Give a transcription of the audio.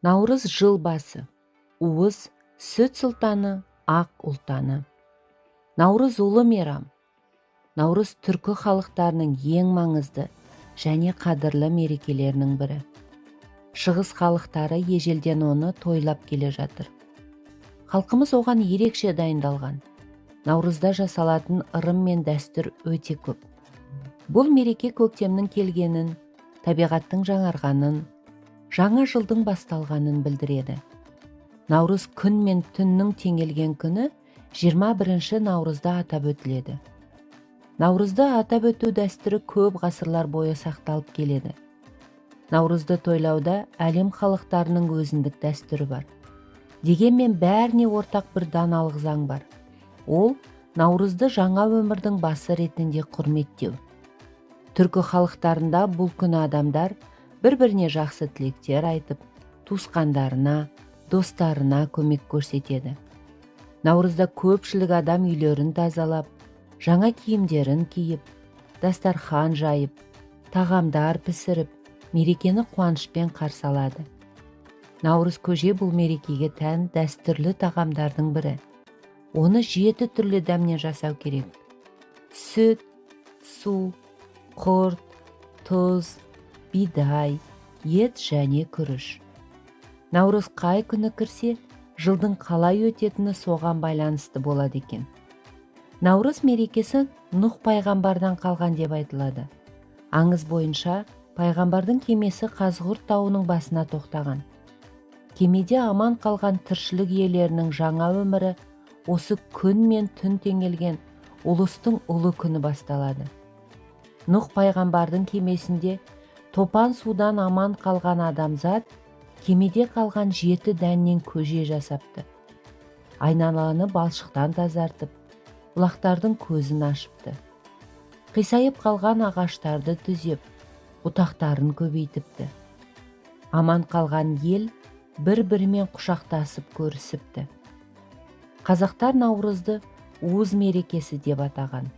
Наурыз жыл басы, уыз сүт сұлтаны, ақ ұлтаны. Наурыз ұлы мейрам. Наурыз түркі халықтарының ең маңызды және қадірлі мерекелерінің бірі. Шығыс халықтары ежелден оны тойлап келе жатыр. Халқымыз оған ерекше дайындалған. Наурызда жасалатын ырым мен дәстүр өте көп. Бұл мереке көктемнің келгенін, табиғаттың жаңарғанын, жаңа жылдың басталғанын білдіреді. Наурыз күн мен түннің теңелген күні 21 наурызда атап өтіледі. Наурызды атап өту дәстүрі көп ғасырлар бойы сақталып келеді. Наурызды тойлауда әлем халықтарының өзіндік дәстүрі бар. Дегенмен бәріне ортақ бір даналық заң бар. Ол наурызды жаңа өмірдің басы ретінде құрметтеу. Түркі халықтарында бұл күні адамдар бір-біріне жақсы тілектер айтып, туысқандарына, достарына көмек көрсетеді. Наурызда көпшілік адам үйлерін тазалап, жаңа киімдерін киіп, дастархан жайып, тағамдар пісіріп, мерекені қуанышпен қарсы алады. Наурыз көже бұл мерекеге тән дәстүрлі тағамдардың бірі. Оны 7 түрлі дәмнен жасау керек. Сүт, су, құрт, тұз, бидай, ет және күріш. Наурыз қай күні кірсе, жылдың қалай өтетіні соған байланысты болады екен. Наурыз мерекесі Нұх пайғамбардан қалған деп айтылады. Аңыз бойынша, пайғамбардың кемесі Қазғұрт тауының басына тоқтаған. Кемеде аман қалған тіршілік иелерінің жаңа өмірі осы күн мен түн теңелген ұлыстың ұлы күні басталады. Нұх пайғамбардың кемесінде топан судан аман қалған адамзат кемеде қалған 7 дәннен көже жасапты. Айналаны балшықтан тазартып, бұлақтардың көзін ашыпты. Қисайып қалған ағаштарды түзеп, бұтақтарын көбейтіпті. Аман қалған ел бір-бірімен құшақтасып көрісіпті. Қазақтар наурызды уыз мерекесі деп атаған.